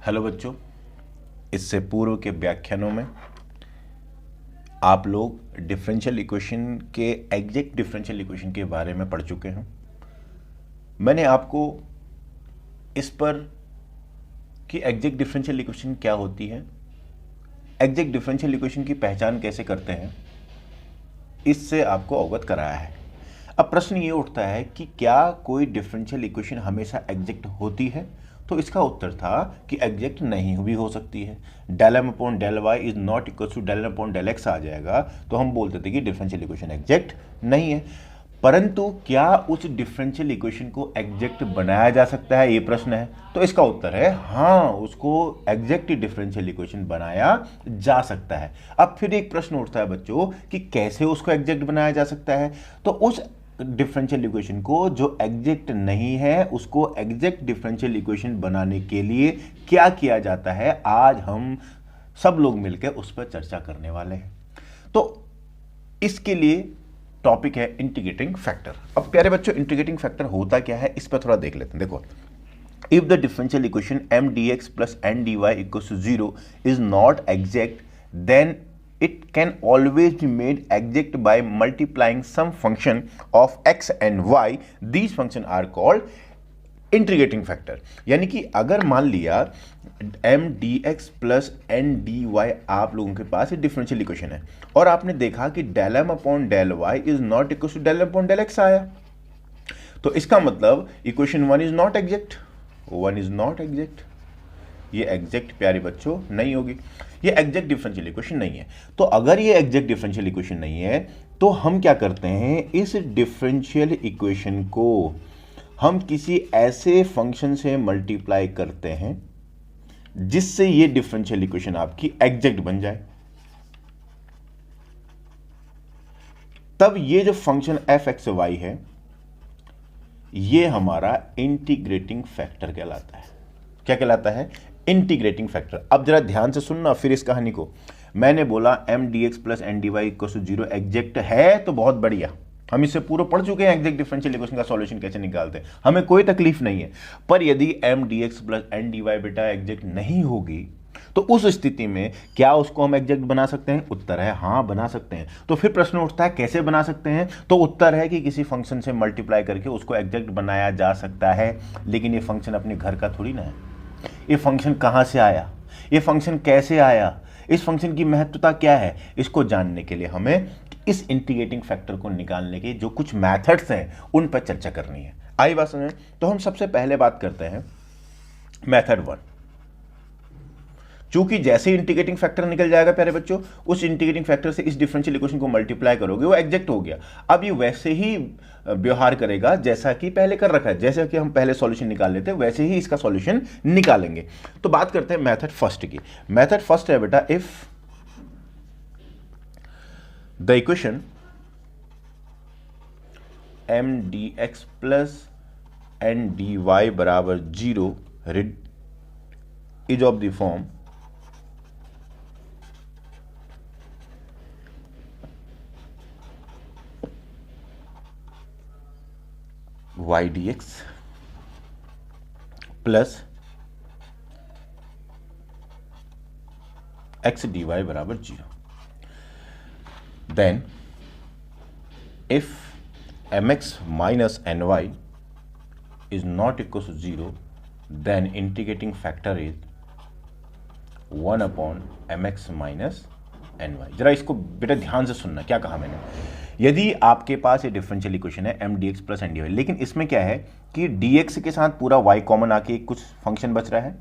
Hello बच्चों, इससे पूर्व के व्याख्यानों में आप लोग डिफरेंशियल इक्वेशन के एग्जैक्ट डिफरेंशियल इक्वेशन के बारे में पढ़ चुके हैं। मैंने आपको इस पर कि एग्जैक्ट डिफरेंशियल इक्वेशन क्या होती है, एग्जैक्ट डिफरेंशियल इक्वेशन की पहचान कैसे करते हैं, इससे आपको अवगत कराया है। अब प्रश्न ये उठता है कि क्या कोई डिफरेंशियल इक्वेशन हमेशा एग्जैक्ट होती है? तो इसका उत्तर था कि एग्जैक्ट नहीं भी हो सकती है। Del M upon del Y is not equal to del M upon del X आ जाएगा तो हम बोलते थे कि डिफरेंशियल इक्वेशन एग्जैक्ट नहीं है। परंतु क्या उस डिफरेंशियल इक्वेशन को एग्जैक्ट बनाया जा सकता है, ये प्रश्न है। तो इसका उत्तर है हाँ, उसको एग्जैक्ट डिफरेंशियल इक्वेशन बनाया जा सकता है। अब फिर एक प्रश्न उठता है बच्चों कि कैसे उसको एग्जैक्ट बनाया जा सकता है। तो उस डिफरेंशियल इक्वेशन को जो एग्जैक्ट नहीं है उसको एग्जैक्ट डिफरेंशियल इक्वेशन बनाने के लिए क्या किया जाता है, आज हम सब लोग मिलकर उस पर चर्चा करने वाले हैं। तो इसके लिए टॉपिक है इंटीग्रेटिंग फैक्टर। अब प्यारे बच्चों, इंटीग्रेटिंग फैक्टर होता क्या है इस पर थोड़ा देख लेते हैं। देखो, if the differential equation M d x plus N d y equals to 0 is not exact, then it can always be made exact by multiplying some function of x and y. These functions are called integrating factor। यानी कि अगर मान लिया M d x plus N d y आप लोगों के पास differential equation है और आपने देखा कि del M upon del Y is not equal to del M upon del x आया, तो इसका मतलब equation one is not exact, one is not exact. ये एग्जैक्ट प्यारे बच्चों नहीं होगी, ये एग्जैक्ट डिफरेंशियल इक्वेशन नहीं है। तो अगर ये एग्जैक्ट डिफरेंशियल इक्वेशन नहीं है तो हम क्या करते हैं, इस डिफरेंशियल इक्वेशन को हम किसी ऐसे फंक्शन से मल्टीप्लाई करते हैं जिससे ये डिफरेंशियल इक्वेशन आपकी एग्जैक्ट बन जाए। तब ये जो फंक्शन एफ एक्स वाई है ये हमारा इंटीग्रेटिंग फैक्टर कहलाता है। क्या कहलाता है? Integrating factor. अब जरा ध्यान से सुनना फिर इस कहानी को। मैंने बोला M d x plus N d y equal to 0 exact है तो बहुत बढ़िया, हम इससे पूरा पढ़ चुके हैं एग्जैक्ट डिफरेंशियल इक्वेशन का सॉल्यूशन कैसे निकालते हैं, हमें कोई तकलीफ नहीं है। पर यदि M d x plus N d y बेटा एग्जैक्ट नहीं होगी तो उस स्थिति में क्या उसको हम एग्जैक्ट बना सकते हैं? उत्तर है हाँ, बना सकते हैं। तो फिर प्रश्न उठता है कैसे बना सकते हैं? तो उत्तर है कि किसी फंक्शन से मल्टीप्लाई करके उसको एग्जैक्ट बनाया जा सकता है। लेकिन ये फंक्शन अपने घर का थोड़ी ना है। ये फंक्शन कहाँ से आया, ये फंक्शन कैसे आया, इस फंक्शन की महत्वता क्या है, इसको जानने के लिए हमें इस इंटीग्रेटिंग फैक्टर को निकालने के जो कुछ मेथड्स हैं उन पर चर्चा करनी है। आई बात समझ? तो हम सबसे पहले बात करते हैं मेथड वन। चूंकि जैसे इंटीग्रेटिंग फैक्टर निकल जाएगा प्यारे बच्चों, उस इंटीग्रेटिंग फैक्टर से इस डिफरेंशियल इक्वेशन को मल्टीप्लाई करोगे, वो एग्जैक्ट हो गया। अब ये वैसे ही व्यवहार करेगा जैसा कि पहले कर रखा है, जैसे कि हम पहले सॉल्यूशन निकाल लेते हैं वैसे ही इसका सॉल्यूशन निकालेंगे। तो बात करते हैं मेथड फर्स्ट की। मेथड फर्स्ट है बेटा, if the equation M d x plus N d y बराबर 0 is of the form y dx plus x dy बराबर 0, then if mx minus ny is not equal to 0 then integrating factor is 1 upon mx minus ny। जरा इसको बेटा ध्यान से सुनना, क्या कहा मैंने। यदि आपके पास ये डिफरेंशियल इक्वेशन है M d x plus N d y, लेकिन इसमें क्या है कि डी एक्स के साथ पूरा वाई कॉमन आके कुछ फंक्शन बच रहा है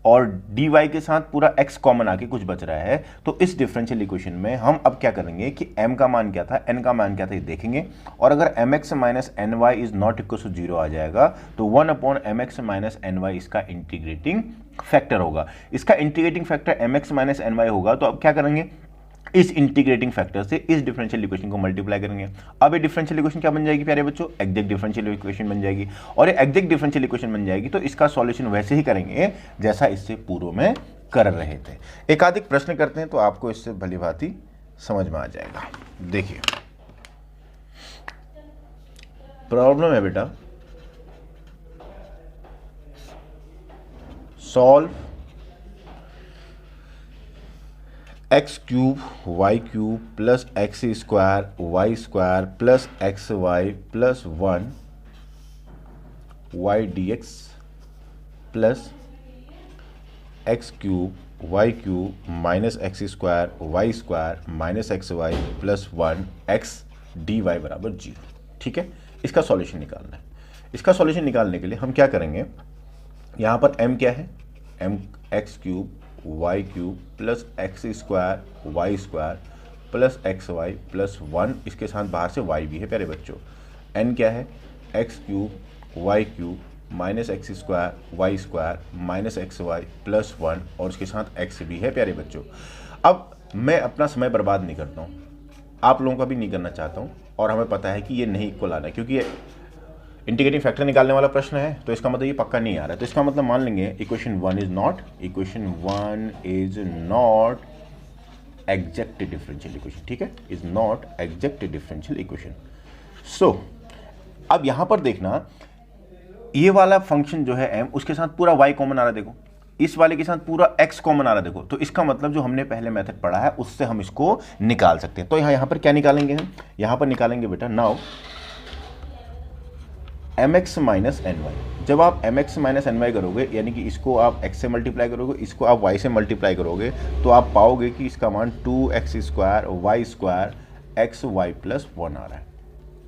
और डी वाई के साथ पूरा एक्स कॉमन आके कुछ बच रहा है, तो इस डिफरेंशियल इक्वेशन में हम अब क्या करेंगे कि एम का मान क्या था, एन का मान क्या था, ये देखेंगे। और अगर M x minus N Y is not equal to 0 आ जाएगा तो 1 upon M x minus N y इसका इंटीग्रेटिंग फैक्टर होगा। इसका integrating factor M x minus N y होगा। तो अब क्या करेंगे, इस इंटीग्रेटिंग फैक्टर से इस डिफरेंशियल इक्वेशन को मल्टीप्लाई करेंगे। अब ये डिफरेंशियल इक्वेशन क्या बन जाएगी प्यारे बच्चों? एग्जैक्ट डिफरेंशियल इक्वेशन बन जाएगी। और ये एग्जैक्ट डिफरेंशियल इक्वेशन बन जाएगी तो इसका सॉल्यूशन वैसे ही करेंगे जैसा इससे पूर्व में कर रहे थे। एकाधिक प्रश्न करते हैं तो आपको इससे भली भांति समझ में आ जाएगा। देखिए प्रॉब्लम है बेटा, solve x cube y cube plus x square Y square plus x Y plus 1 y d x plus x cube y cube minus x square Y square minus x Y plus 1 x d y बराबर 0। ठीक है, इसका solution निकालना है। इसका solution निकालने के लिए हम क्या करेंगे, यहाँ पर m क्या है, m x cube y cube plus x square Y square plus x Y plus 1, इसके साथ बाहर से y भी है प्यारे बच्चों। n क्या है, x cube y cube minus x square Y square minus x Y plus 1 और उसके साथ x भी है प्यारे बच्चों। अब मैं अपना समय बर्बाद नहीं करता हूँ, आप लोगों का भी नहीं करना चाहता हूँ, और हमें पता है कि ये नहीं इक्वल आना है क्योंकि ये इंटीग्रेटिंग फैक्टर निकालने वाला प्रश्न है, तो इसका मतलब ये पक्का नहीं आ रहा है। तो इसका मतलब मान लेंगे equation 1 is not exact differential equation. ठीक है, is not exact differential equation. So अब यहां पर देखना, ये वाला फंक्शन जो है m, उसके साथ पूरा y कॉमन आ रहा है, देखो इस वाले के साथ पूरा x कॉमन आ रहा है, देखो। तो इसका मतलब जो हमने पहले मेथड पढ़ा है उससे हम इसको निकाल सकते हैं। तो यहां पर क्या निकालेंगे हम, यहां पर निकालेंगे बेटा now mx minus N y. जब आप mx माइनस एन वाई करोगे, यानी कि इसको आप x से मल्टीप्लाई करोगे, इसको आप y से मल्टीप्लाई करोगे, तो आप पाओगे कि इसका मान 2x square Y square x Y plus 1 आ रहा है।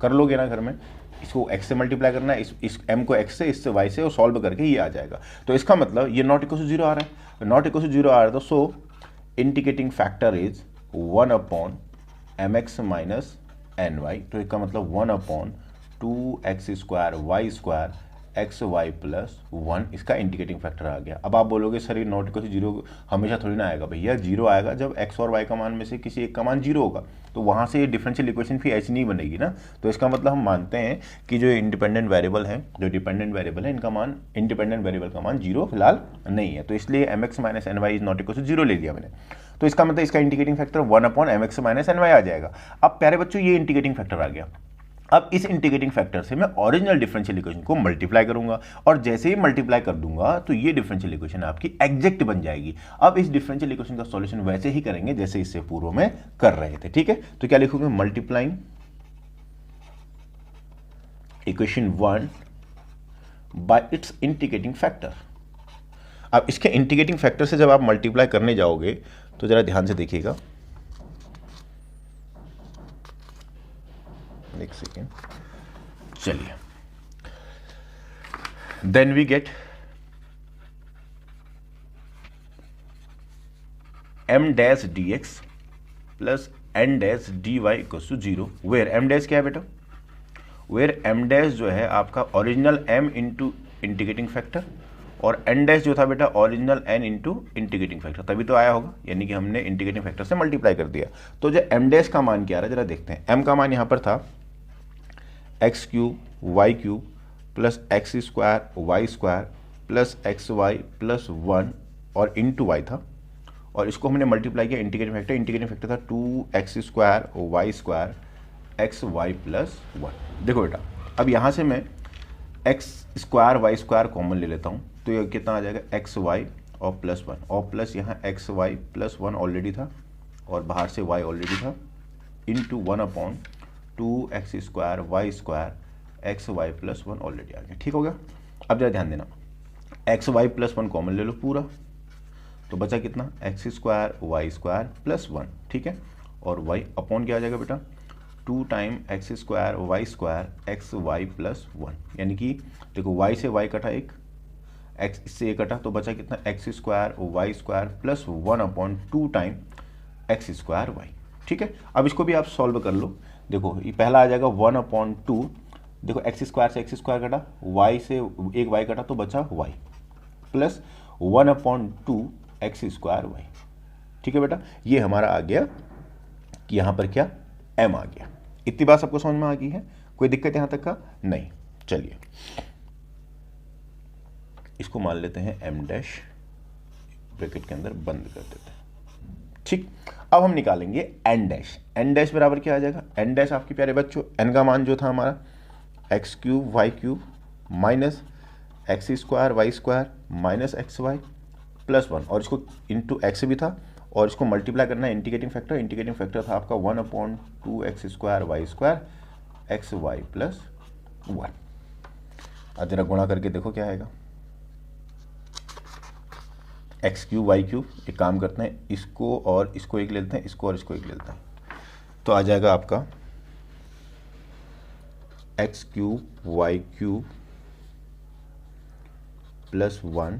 कर लोगे ना घर में, इसको x से मल्टीप्लाई करना है, इस m को x से, इससे y से, और सॉल्व करके ये आ जाएगा। तो इसका मतलब ये नॉट इक्वल टू 0 आ रहा है, नॉट इक्वल टू 0 आ रहा है। तो so indicating factor is 1 upon mx minus N Y. तो इसका मतलब 1 upon 2x square Y square x Y plus 1, इसका इंडिकेटिंग फैक्टर आ गया। अब आप बोलोगे सर ये नॉट इक्वल टू 0 हमेशा थोड़ी ना आएगा। भैया 0 आएगा जब x और y का मान में से किसी एक का मान 0 होगा, तो वहाँ से ये डिफरेंशियल इक्वेशन फिर ऐसी नहीं बनेगी ना। तो इसका मतलब हम मानते हैं कि जो इंडिपेंडेंट वेरिएबल है, जो डिपेंडेंट वेरिएबल है, इनका मान, इंडिपेंडेंट वेरिएबल का मान 0 फिलहाल नहीं है। तो इसलिए mx minus N Y is not equal to 0 ले लिया मैंने। तो इसका मतलब इसका indicating factor 1 upon mx minus N Y आ जाएगा। अब प्यारे बच्चों ये इंडिकेटिंग फैक्टर आ गया। अब इस इंटीग्रेटिंग फैक्टर से मैं ओरिजिनल डिफरेंशियल इक्वेशन को मल्टीप्लाई करूंगा, और जैसे ही मल्टीप्लाई कर दूंगा तो ये डिफरेंशियल इक्वेशन आपकी एग्जैक्ट बन जाएगी। अब इस डिफरेंशियल इक्वेशन का सॉल्यूशन वैसे ही करेंगे जैसे इससे पूर्व में कर रहे थे। ठीक है, तो क्या लिखूंगे, multiplying equation 1 by its integrating factor. अब इसके इंटीग्रेटिंग फैक्टर से जब आप मल्टीप्लाई करने जाओगे तो जरा ध्यान से देखिएगा, एक सेकेंड, चलिए। Then we get m dash d x plus n dash d y equals to 0, where m dash क्या है बेटा, वेयर m डैश जो है आपका original m into integrating factor, और n डैश जो था बेटा original n into integrating factor, तभी तो आया होगा, यानी कि हमने इंटीग्रेटिंग फैक्टर से मल्टीप्लाई कर दिया। तो जो m डैश का मान क्या आ रहा है जरा देखते हैं। m का मान यहाँ पर था x cube y cube plus x square Y square plus x Y plus 1 और इंटू वाई था, और इसको हमने मल्टीप्लाई किया इंटीग्रेटिंग फैक्टर था 2x square Y square x Y plus 1। देखो बेटा, अब यहाँ से मैं x square Y square common ले लेता हूँ, तो ये कितना आ जाएगा, एक्स वाई और प्लस 1, और प्लस यहाँ एक्स वाई प्लस 1 ऑलरेडी था, और बाहर से y ऑलरेडी था, into 1 upon 2x square Y square x Y plus 1 already आ गया। ठीक हो गया। अब जरा ध्यान देना, एक्स वाई प्लस 1 कॉमन ले लो पूरा, तो बचा कितना, x square Y square plus 1। ठीक है, और y अपॉन क्या आ जाएगा बेटा, 2 time x square Y square x Y plus 1, यानी कि देखो y से y कटा एक, x इससे कटा, तो बचा कितना, x square Y square plus 1 upon 2 time x square y. ठीक है, अब इसको भी आप सॉल्व कर लो। देखो ये पहला आ जाएगा 1 अपॉन 2, देखो एक्स स्क्वायर से एक्स स्क्वायर कटा, y से एक y कटा, तो बचा y plus 1 upon 2 x square y. ठीक है बेटा, ये हमारा आ गया कि यहाँ पर क्या, m आ गया। इतनी बात सबको समझ में आ गई है, कोई दिक्कत यहाँ तक का नहीं। चलिए इसको मान लेते हैं m डैश, ब्रैकेट के अंदर बंद कर देते हैं। ठीक, अब हम निकालेंगे n डैश। n डैश बराबर क्या आ जाएगा, n डैश आपके प्यारे बच्चों, n का मान जो था हमारा x cube y cube minus x square Y square minus x Y plus 1, और इसको इंटू एक्स भी था और इसको मल्टीप्लाई करना है इंटीग्रेटिंग फैक्टर था आपका 1/2x² y² xy प्लस 1। अब जरा गुणा करके देखो क्या आएगा, x³ y³। एक काम करते हैं, इसको और इसको एक लेते हैं, इसको और इसको एक लेते हैं, तो आ जाएगा आपका x³ y³ plus 1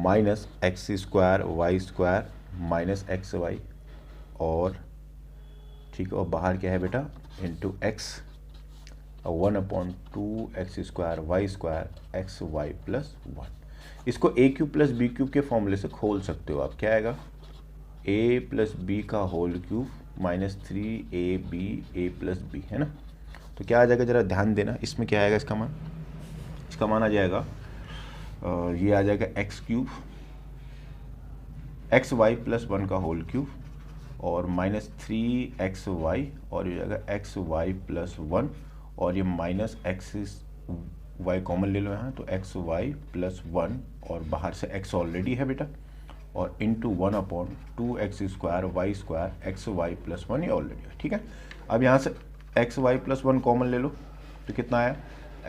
minus x² y² minus xy, और ठीक है, और बाहर क्या है बेटा, into x 1/2x² y² xy plus 1। इसको a³ प्लस b³ के फॉर्मूले से खोल सकते हो आप। क्या आएगा, a प्लस बी का whole cube minus 3ab a plus b, है ना। तो क्या आ जाएगा, जरा ध्यान देना, इसमें क्या आएगा, इसका मान आ जाएगा, ये आ जाएगा x³ xy प्लस 1 का होल क्यूब और माइनस 3xy, और ये हो जाएगा xy प्लस 1, और ये माइनस xy कॉमन ले लो यहाँ, तो xy प्लस 1, और बाहर से x ऑलरेडी है बेटा, और into 1/2x² y² xy plus 1, ये ऑलरेडी है, ठीक है। अब यहाँ से xy प्लस 1 कॉमन ले लो, तो कितना आया,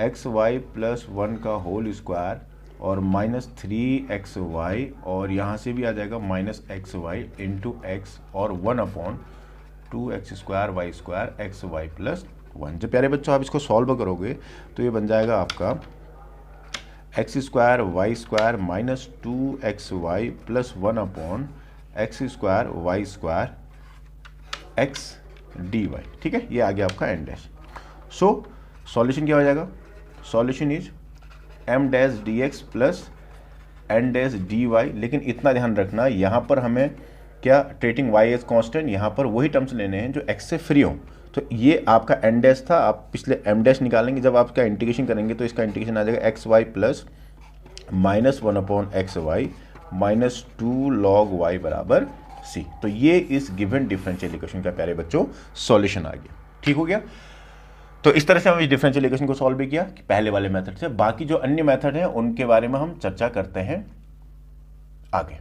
xy प्लस 1 का होल स्क्वायर और माइनस 3xy, और यहाँ से भी आ जाएगा माइनस xy इंटू x और 1/2x² y² xy प्लस 1। जब प्यारे बच्चों आप इसको सॉल्व करोगे तो ये बन जाएगा आपका x² y² minus 2xy plus 1/x² y² x dy, ठीक है। ये आ गया आपका n डैश। सो सॉल्यूशन क्या हो जाएगा, solution is m dash dx plus n dash dy, लेकिन इतना ध्यान रखना यहाँ पर हमें क्या ट्रीटिंग y एज कांस्टेंट, यहाँ पर वही टर्म्स लेने हैं जो x से फ्री हो। तो ये आपका n डैश था, आप पिछले m डैश निकालेंगे, जब आप इसका इंटीग्रेशन करेंगे तो इसका इंटीग्रेशन आ जाएगा xy plus minus 1/xy minus 2 log y बराबर c। तो ये इस गिवन डिफरेंशियल इक्वेशन का प्यारे बच्चों सॉल्यूशन आ गया, ठीक हो गया। तो इस तरह से हम इस डिफरेंशियल इक्वेशन को सॉल्व भी किया पहले वाले मेथड से। बाकी जो अन्य मेथड हैं उनके बारे में हम चर्चा करते हैं आगे।